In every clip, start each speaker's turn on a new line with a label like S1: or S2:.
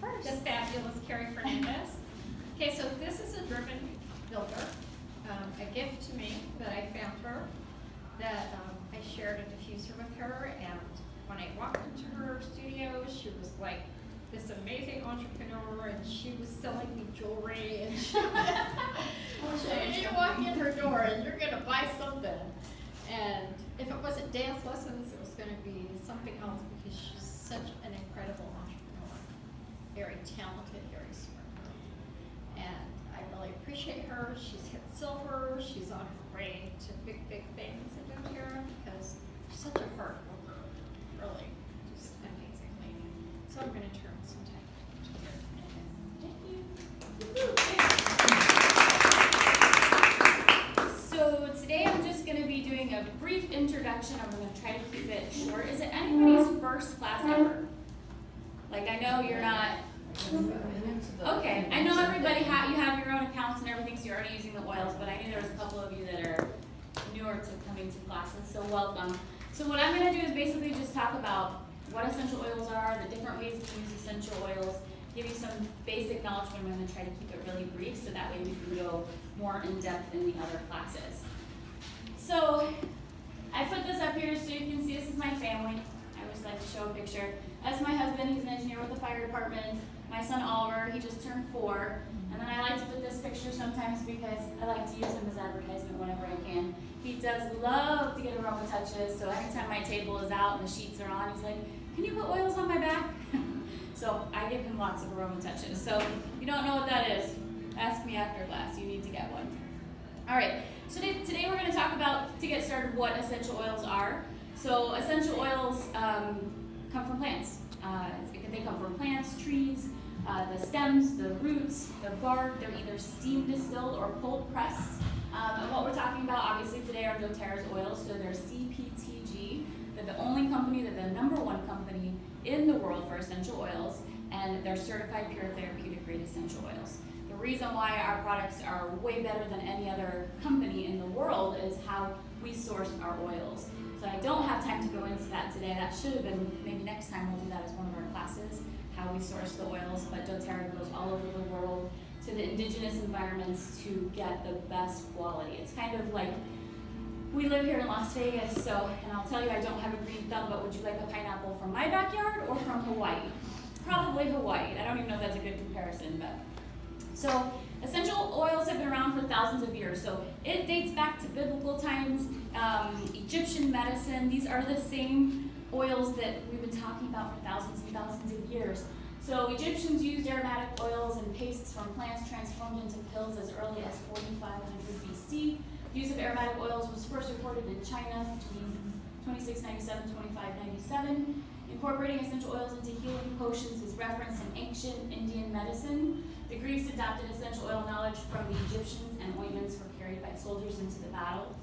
S1: first.
S2: The fabulous Carrie Fernandez. Okay, so this is a driven builder, a gift to me that I found her, that I shared a diffuser with her, and when I walked into her studio, she was like this amazing entrepreneur, and she was selling me jewelry, and you walk in her door and you're gonna buy something, and if it wasn't dance lessons, it was gonna be something else, because she's such an incredible entrepreneur, very talented, very smart girl, and I really appreciate her. She's hit silver, she's on her way to big things at doTERRA, because she's such a hard worker, really, just an amazing lady. So I'm gonna turn some time to her. Thank you.
S3: So today I'm just going to be doing a brief introduction. I'm going to try to keep it short. Is it anybody's first class ever? Like, I know you're not. Okay, I know everybody you have your own accounts and everything, so you're already using the oils, but I knew there was a couple of you that are newer to coming to classes, so welcome. So what I'm going to do is basically just talk about what essential oils are, the different ways to use essential oils, give you some basic knowledge, but I'm going to try to keep it really brief so that way we can go more in depth in the other classes. So I put this up here so you can see this is my family. I always like to show a picture. That's my husband, he's an engineer with the fire department. My son Oliver, he just turned 4. And then I like to put this picture sometimes because I like to use him as advertisement whenever I can. He does love to get aroma touches, so anytime my table is out and the sheets are on, he's like, can you put oils on my back? So I give him lots of aroma touches. So if you don't know what that is, ask me after class. You need to get one. All right, so today we're going to talk about, to get started, what essential oils are. So essential oils come from plants. They come from plants, trees, the stems, the roots, the bark. They're either steam distilled or cold pressed. And what we're talking about, obviously, today are doTERRA's oils. So they're CPTG. They're the only company, they're the #1 company in the world for essential oils, and they're certified pure therapeutic grade essential oils. The reason why our products are way better than any other company in the world is how we source our oils. So I don't have time to go into that today. That should have been, maybe next time we'll do that as one of our classes, how we source the oils, but doTERRA goes all over the world to the indigenous environments to get the best quality. It's kind of like, we live here in Las Vegas, so, and I'll tell you I don't have a green thumb, but would you like a pineapple from my backyard or from Hawaii? Probably Hawaii. I don't even know if that's a good comparison, but. So essential oils have been around for thousands of years. So it dates back to biblical times, Egyptian medicine. These are the same oils that we've been talking about for thousands and thousands of years. So Egyptians used aromatic oils and pastes from plants transformed into pills as early as 4500 BC. The use of aromatic oils was first recorded in China between 2697 and 2597. Incorporating essential oils into healing potions is referenced in ancient Indian medicine. The Greeks adopted essential oil knowledge from the Egyptians, and ointments were carried by soldiers into the battle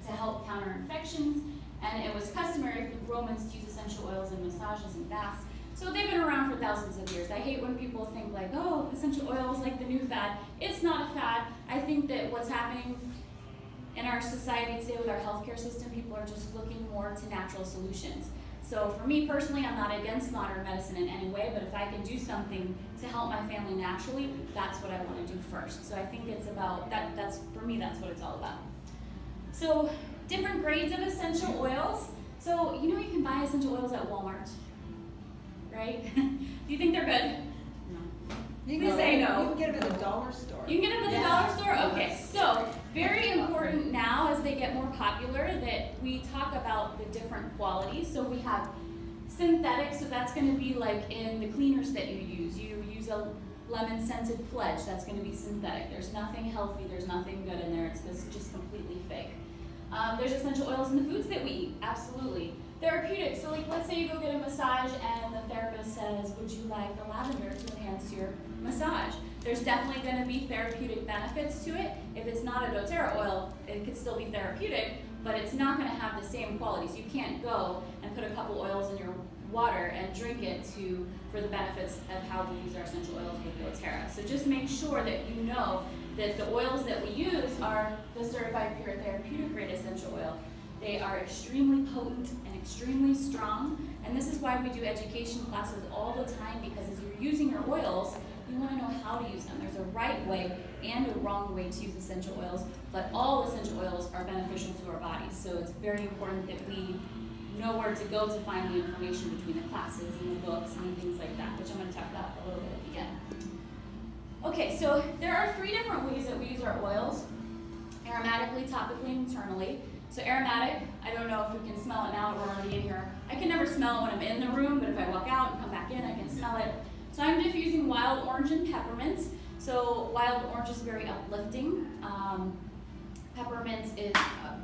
S3: to help counter infections. And it was customary for the Romans to use essential oils in massages and baths. So they've been around for thousands of years. I hate when people think like, oh, essential oil is like the new fad. It's not a fad. I think that what's happening in our society today with our healthcare system, people are just looking more to natural solutions. So for me personally, I'm not against modern medicine in any way, but if I can do something to help my family naturally, that's what I want to do first. So I think it's about, for me, that's what it's all about. So different grades of essential oils. So you know you can buy essential oils at Walmart, right? Do you think they're good? Please say no.
S1: You can get them at the dollar store.
S3: You can get them at the dollar store? Okay, so very important now as they get more popular that we talk about the different qualities. So we have synthetic, so that's going to be like in the cleaners that you use. You use a lemon scented pledge, that's going to be synthetic. There's nothing healthy, there's nothing good in there, it's just completely fake. There's essential oils in the foods that we eat, absolutely. Therapeutic, so like let's say you go get a massage and the therapist says, would you like the lavender to enhance your massage? There's definitely going to be therapeutic benefits to it. If it's not a doTERRA oil, it could still be therapeutic, but it's not going to have the same qualities. You can't go and put a couple oils in your water and drink it for the benefits of how we use our essential oils with doTERRA. So just make sure that you know that the oils that we use are the certified pure therapeutic grade essential oil. They are extremely potent and extremely strong. And this is why we do education classes all the time, because as you're using your oils, you want to know how to use them. There's a right way and a wrong way to use essential oils, but all essential oils are beneficial to our bodies. So it's very important that we know where to go to find the information between the classes and the books and things like that, which I'm going to talk about a little bit at the end. Okay, so there are 3 different ways that we use our oils: aromatically, topically, and internally. So aromatic, I don't know if we can smell it now, we're already in here. I can never smell it when I'm in the room, but if I walk out and come back in, I can smell it. So I'm diffusing wild orange and peppermint. So wild orange is very uplifting. Peppermint is,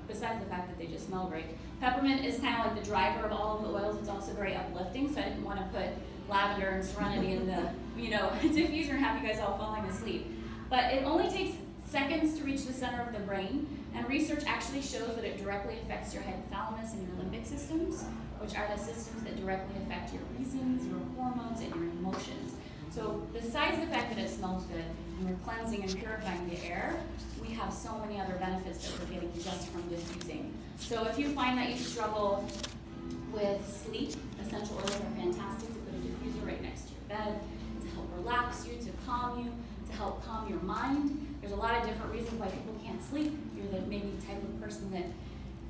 S3: besides the fact that they just smell great, peppermint is kind of like the driver of all of the oils. It's also very uplifting, so I didn't want to put lavender and serenity in the, diffuser and have you guys all falling asleep. But it only takes seconds to reach the center of the brain, and research actually shows that it directly affects your hypothalamus and your limbic systems, which are the systems that directly affect your reasons, your hormones, and your emotions. So besides the fact that it smells good and we're cleansing and purifying the air, we have so many other benefits that we're getting just from diffusing. So if you find that you struggle with sleep, essential oils are fantastic to put a diffuser right next to your bed, to help relax you, to calm you, to help calm your mind. There's a lot of different reasons why people can't sleep. You're the maybe type of person that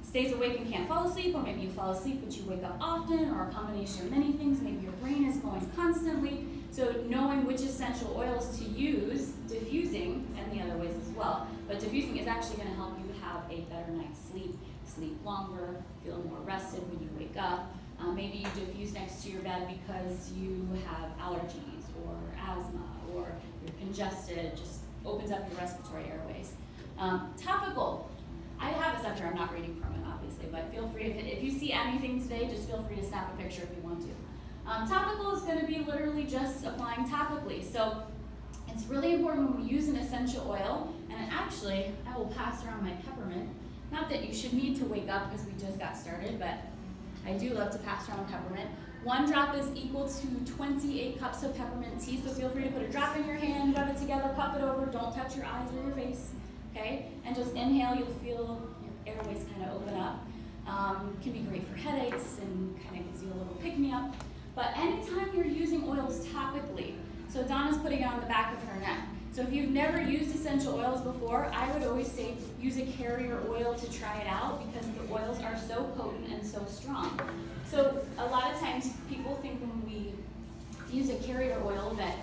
S3: stays awake and can't fall asleep, or maybe you fall asleep but you wake up often, or a combination of many things. Maybe your brain is going constantly. So knowing which essential oils to use, diffusing, and the other ways as well. But diffusing is actually going to help you have a better night's sleep, sleep longer, feel more rested when you wake up. Maybe you diffuse next to your bed because you have allergies or asthma, or you're congested. It just opens up your respiratory airways. Topical. I have this up here. I'm not reading from it, obviously, but feel free, if you see anything today, just feel free to snap a picture if you want to. Topical is going to be literally just applying topically. So it's really important when we use an essential oil, and actually, I will pass around my peppermint. Not that you should need to wake up because we just got started, but I do love to pass around peppermint. 1 drop is equal to 28 cups of peppermint tea, so feel free to put a drop in your hand, rub it together, cup it over, don't touch your eyes or your face, okay? And just inhale, you'll feel your airways kind of open up. Can be great for headaches and kind of gives you a little pick-me-up. But anytime you're using oils topically, so Donna's putting it on the back of her neck. So if you've never used essential oils before, I would always say use a carrier oil to try it out, because the oils are so potent and so strong. So a lot of times people think when we use a carrier oil that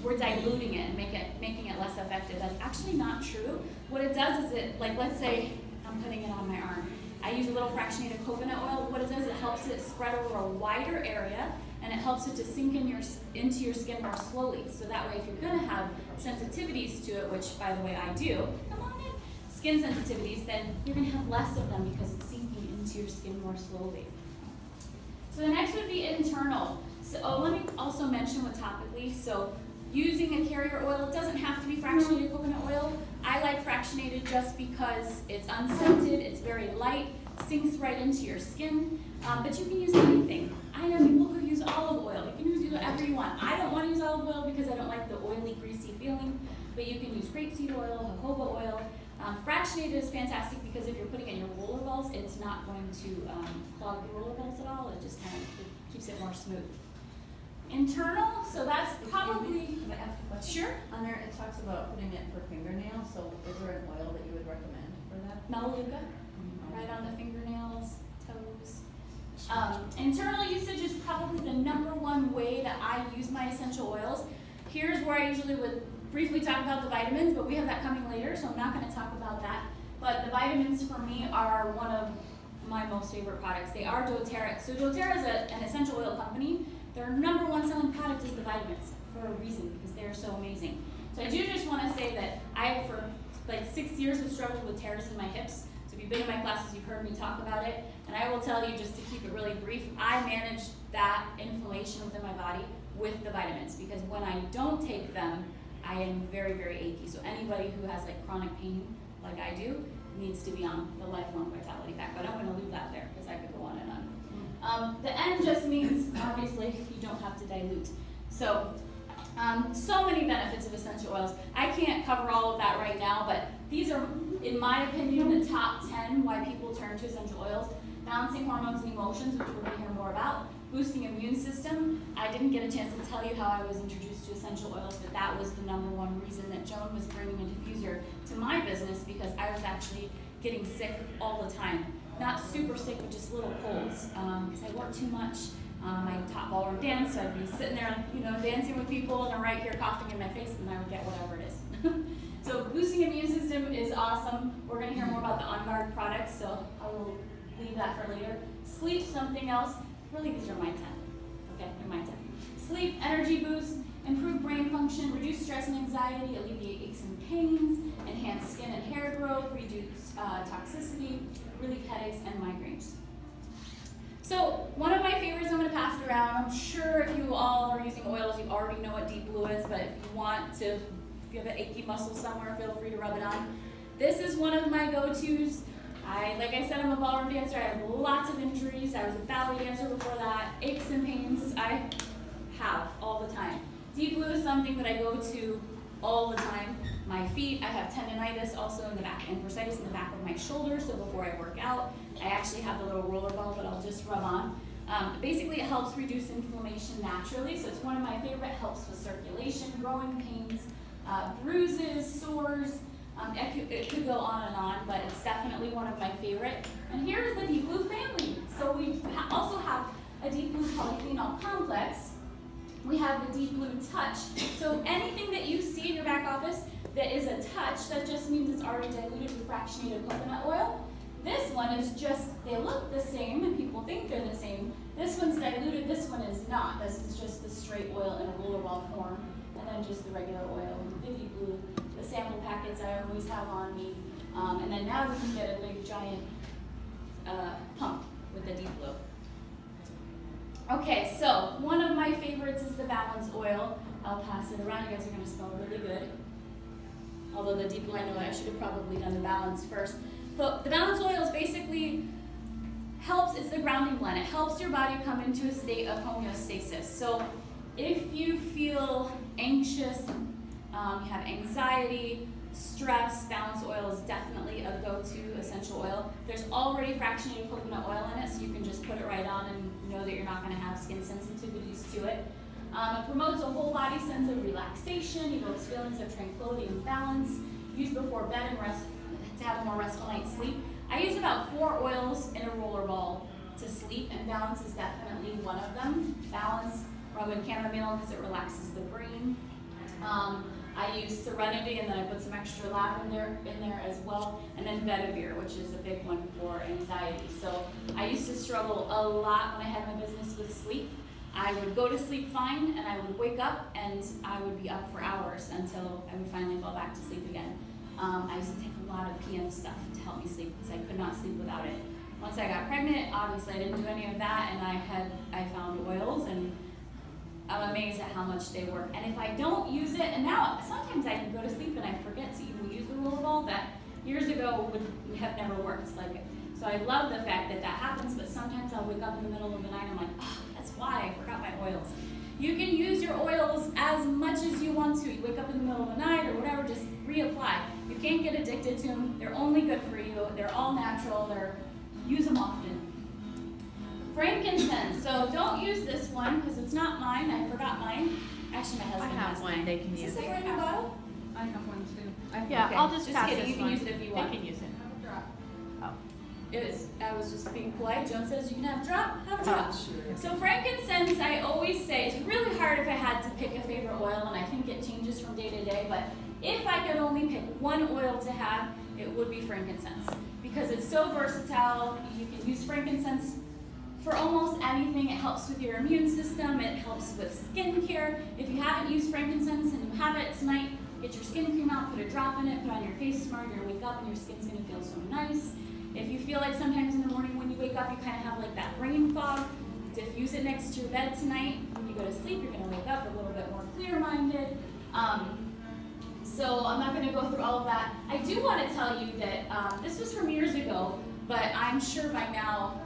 S3: we're diluting it and making it less effective. That's actually not true. What it does is it, like let's say I'm putting it on my arm. I use a little fractionated coconut oil. What it does, it helps it spread over a wider area, and it helps it to sink into your skin more slowly. So that way, if you're going to have sensitivities to it, which by the way I do, come on in, skin sensitivities, then you're going to have less of them because it's sinking into your skin more slowly. So the next would be internal. So let me also mention what topically. So using a carrier oil, it doesn't have to be fractionated coconut oil. I like fractionated just because it's unscented, it's very light, sinks right into your skin, but you can use anything. I know people who use olive oil. You can use whatever you want. I don't want to use olive oil because I don't like the oily, greasy feeling, but you can use grapeseed oil, jojoba oil. Fractionated is fantastic because if you're putting it in your roller balls, it's not going to clog the roller balls at all. It just kind of keeps it more smooth. Internal, so that's probably...
S1: Can I ask a question?
S3: Sure.
S1: On there, it talks about putting it for fingernails, so is there an oil that you would recommend for that?
S3: Melaleuca, right on the fingernails, toes. Internal usage is probably the #1 way that I use my essential oils. Here's where I usually would briefly talk about the vitamins, but we have that coming later, so I'm not going to talk about that. But the vitamins for me are one of my most favorite products. They are doTERRA. So doTERRA is an essential oil company. Their #1 selling product is the vitamins for a reason, because they're so amazing. So I do just want to say that I, for like 6 years, have struggled with tears in my hips. So if you've been in my classes, you've heard me talk about it. And I will tell you, just to keep it really brief, I manage that inflammation within my body with the vitamins, because when I don't take them, I am very, very achy. So anybody who has like chronic pain, like I do, needs to be on the Lifelong Vitality Pack. But I'm going to leave that there because I could go on and on. The N just means, obviously, you don't have to dilute. So, so many benefits of essential oils. I can't cover all of that right now, but these are, in my opinion, the top 10 why people turn to essential oils. Balancing hormones and emotions, which we're going to hear more about. boosting immune system. I didn't get a chance to tell you how I was introduced to essential oils, but that was the number one reason that Joan was bringing a diffuser to my business, because I was actually getting sick all the time. Not super sick, but just little colds, because I worked too much. I taught ballroom dance, so I'd be sitting there, dancing with people, and I'm right here coughing in my face, and I would get whatever it is. So boosting immune system is awesome. We're going to hear more about the On Guard products, so I will leave that for later. Sleep, something else. Really, these are my 10. Okay, they're my 10. Sleep, energy boost, improve brain function, reduce stress and anxiety, alleviate aches and pains, enhance skin and hair growth, reduce toxicity, relieve headaches and migraines. So one of my favorites, I'm going to pass it around. I'm sure if you all are using oils, you already know what Deep Blue is, but if you want to, if you have an achy muscle somewhere, feel free to rub it on. This is one of my go-tos. Like I said, I'm a ballroom dancer. I have lots of injuries. I was a ballet dancer before that. Aches and pains I have all the time. Deep Blue is something that I go to all the time. My feet, I have tendonitis also in the back, and bursitis in the back of my shoulder, so before I work out, I actually have the little roller ball that I'll just rub on. Basically, it helps reduce inflammation naturally, so it's one of my favorite. Helps with circulation, growing pains, bruises, sores. It could go on, but it's definitely one of my favorite. And here's the Deep Blue family. So we also have a Deep Blue polyphenol complex. We have the Deep Blue Touch. So anything that you see in your back office that is a touch, that just means it's already diluted with fractionated coconut oil. This one is just, they look the same and people think they're the same. This one's diluted, this one is not. This is just the straight oil in a roller ball form, and then just the regular oil. The Deep Blue, the sample packets I always have on me. And then now we can get a big giant pump with the Deep Blue. Okay, so one of my favorites is the Balance Oil. I'll pass it around. You guys are going to smell really good. Although the Deep Blue, I know I should have probably done the Balance first. But the Balance Oil is basically helps, it's the grounding blend. It helps your body come into a state of homeostasis. So if you feel anxious, you have anxiety, stress, Balance Oil is definitely a go-to essential oil. There's already fractionated coconut oil in it, so you can just put it right on and know that you're not going to have skin sensitivities to it. It promotes a whole body sense of relaxation, evokes feelings of tranquility and balance, used before bed and rest to have a more restful night's sleep. I use about 4 oils in a roller ball to sleep, and Balance is definitely one of them. Balance, rum and chamomile because it relaxes the brain. I use Serenity, and then I put some extra lavender in there as well, and then Vetiver, which is a big one for anxiety. So I used to struggle a lot when I had my business with sleep. I would go to sleep fine, and I would wake up, and I would be up for hours until I would finally fall back to sleep again. I used to take a lot of PM stuff to help me sleep because I could not sleep without it. Once I got pregnant, obviously I didn't do any of that, and I found oils, and I'm amazed at how much they work. And if I don't use it, and now sometimes I can go to sleep and I forget to even use the roller ball that years ago would have never worked. So I love the fact that that happens, but sometimes I'll wake up in the middle of the night and I'm like, oh, that's why I forgot my oils. You can use your oils as much as you want to. You wake up in the middle of the night or whatever, just reapply. You can't get addicted to them. They're only good for you. They're all natural. Use them often. Frankincense. So don't use this one because it's not mine. I forgot mine. Actually, my husband has
S4: one.
S3: mine.
S4: They can use
S3: Is this
S4: it.
S3: in your bottle?
S1: I have one too.
S4: Yeah,
S3: Okay,
S4: I'll just pass
S3: kidding.
S4: this
S3: You can
S4: one.
S3: use it if you want.
S4: They can use it.
S3: I was just being polite. Joan says you can have a drop. Have a drop. So frankincense, I always say, it's really hard if I had to pick a favorite oil, and I think it changes from day to day, but if I could only pick one oil to have, it would be frankincense. Because it's so versatile. You can use frankincense for almost anything. It helps with your immune system. It helps with skincare. If you haven't used frankincense and you have it tonight, get your skin cream out, put a drop in it, put on your face tomorrow, you're gonna wake up and your skin's gonna feel so nice. If you feel like sometimes in the morning when you wake up, you kind of have like that brain fog, diffuse it next to your bed tonight. When you go to sleep, you're gonna wake up a little bit more clear-minded. So I'm not gonna go through all of that. I do wanna tell you that this was from years ago, but I'm sure by now,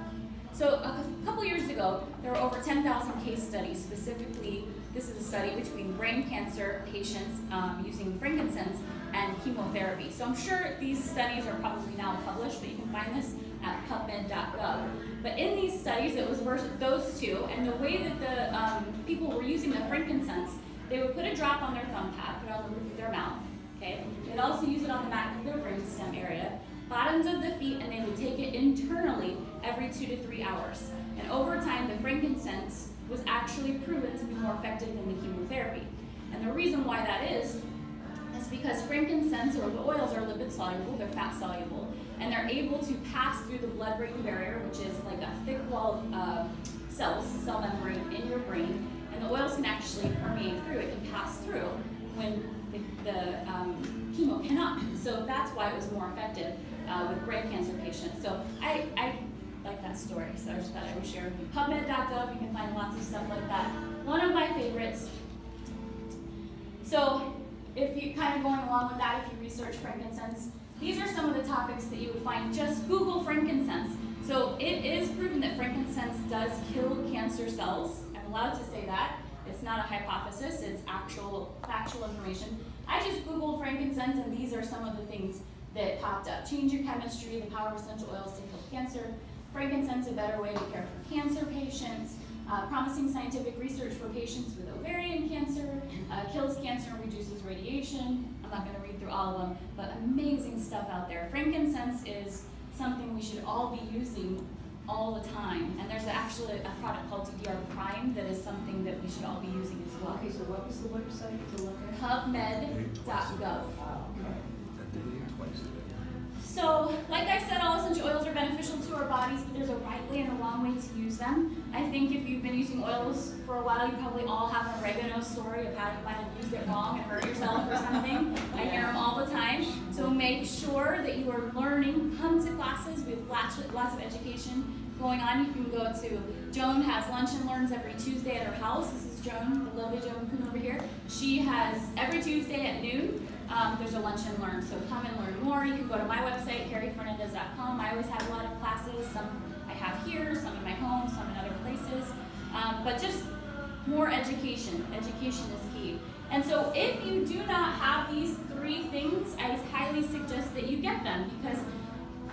S3: so a couple years ago, there were over 10,000 case studies. Specifically, this is a study between brain cancer patients using frankincense and chemotherapy. So I'm sure these studies are probably now published, but you can find this at PubMed.gov. But in these studies, it was versus those two, and the way that the people were using the frankincense, they would put a drop on their thumb pad, put it on the roof of their mouth, okay? They'd also use it on the back of their brainstem area, bottoms of the feet, and they would take it internally every 2 to 3 hours. And over time, the frankincense was actually proven to be more effective than the chemotherapy. And the reason why that is because frankincense, or the oils, are lipid soluble, they're fat soluble, and they're able to pass through the blood-brain barrier, which is like a thick wall of cell membrane in your brain, and the oils can actually permeate through, it can pass through when the chemo cannot. So that's why it was more effective with brain cancer patients. So I like that story, so I just thought I would share with you. PubMed.gov, you can find lots of stuff like that. One of my favorites. So if you kind of going along with that, if you research frankincense, these are some of the topics that you would find. Just Google frankincense. So it is proven that frankincense does kill cancer cells. I'm allowed to say that. It's not a hypothesis, it's actual factual information. I just Googled frankincense, and these are some of the things that popped up. Change your chemistry, the power of essential oils to kill cancer, frankincense, a better way to care for cancer patients, promising scientific research for patients with ovarian cancer, kills cancer and reduces radiation. I'm not going to read through all of them, but amazing stuff out there. Frankincense is something we should all be using all the time, and there's actually a product called DDR Prime that is something that we should all be using as well.
S1: Okay, so what was the website to look at?
S3: PubMed.gov.
S1: Okay.
S3: So, like I said, all essential oils are beneficial to our bodies, but there's a right way and a wrong way to use them. I think if you've been using oils for a while, you probably all have an oregano story of how you might have used it wrong and hurt yourself or something. I hear them all the time. So make sure that you are learning. Come to classes. We have lots of education going on. You can go to, Joan has lunch and learns every Tuesday at her house. This is Joan, the lovely Joan Kuhn over here. She has every Tuesday at noon. There's a lunch and learn, so come and learn more. You can go to my website, Fernandez.com. I always have a lot of classes. Some I have here, some in my home, some in other places. But just more education. Education is key. And so if you do not have these 3 things, I highly suggest that you get them, because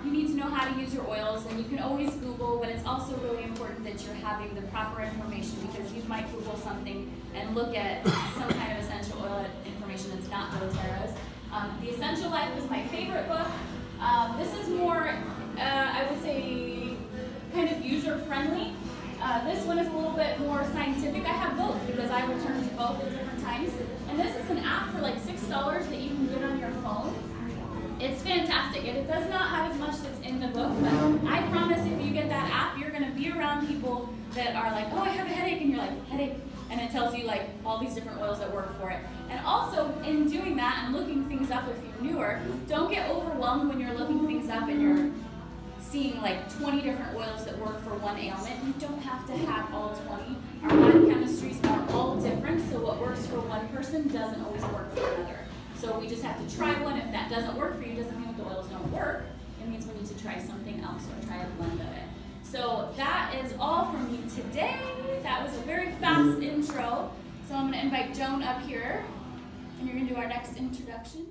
S3: you need to know how to use your oils, and you can always Google, but it's also really important that you're having the proper information, because you might Google something and look at some kind of essential oil information that's not doTERRA's. The Essential Life is my favorite book. This is more, I would say, kind of user-friendly. This one is a little bit more scientific. I have both because I return to both at different times. And this is an app for like $6 that you can get on your phone. It's fantastic, and it does not have as much that's in the book, but I promise if you get that app, you're going to be around people that are like, oh, I have a headache, and you're like, headache, and it tells you like all these different oils that work for it. And also, in doing that and looking things up if you're newer, don't get overwhelmed when you're looking things up and you're seeing like 20 different oils that work for one ailment. You don't have to have all 20. Our body chemistries are all different, so what works for one person doesn't always work for another. So we just have to try one. If that doesn't work for you, doesn't mean that the oils don't work. It means we need to try something else or try a blend of it. So that is all from me today. That was a very fast intro. So I'm going to invite Joan up here, and you're going to do our next introduction.